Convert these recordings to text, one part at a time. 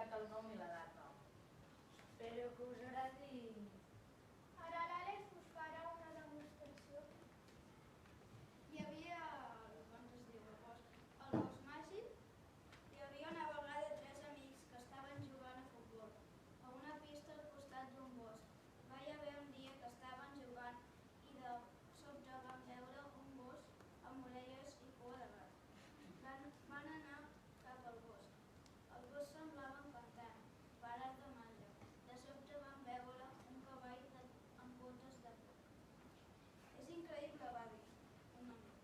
buscat el nom i la data. Espero que us agradi. Ara l'Àlex us farà una demostració. Hi havia, com es diu, el bosc màgic. Hi havia una vegada 3 amics que estaven jugant a futbol a una pista al costat d'un bosc. Va haver un dia que estaven jugant i de sobte van veure un gos amb orelles i cua de gat. Van anar cap al bosc. El gos semblava encantant, parat de malla. De sobte van veure un cavall amb botes de foc. És increïble, va dir un amic.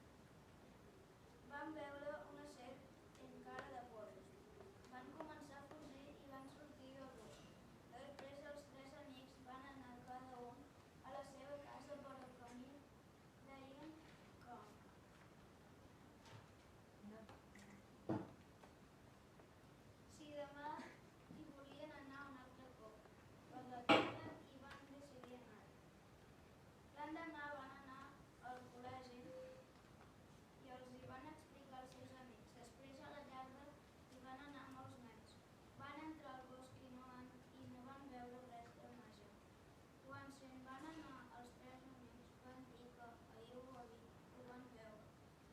Van veure una serp en cara de polls. Van començar a fugir i van sortir del bosc. Després els 3 amics van anar cada un a la seva casa, per el camí deien que si demà hi volien anar un altre cop, però la tarda hi van decidir anar-hi. L'endemà van anar al col·legi i els hi van explicar als seus amics. Després, a la tarda, hi van anar molts nens. Van entrar al bosc i no van veure res de màgia. Quan se'n van anar, els 3 amics van dir que ahir ho van veure,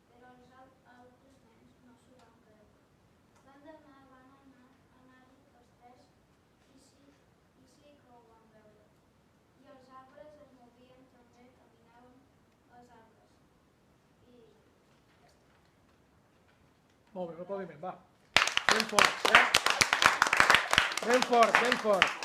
però els altres nens no s'ho van creure. L'endemà van anar-hi els 3 i sí que ho van veure. I els arbres es movien també, caminaven els arbres. I ja està. Molt bé, un aplaudiment, va. Ben fort, ben fort.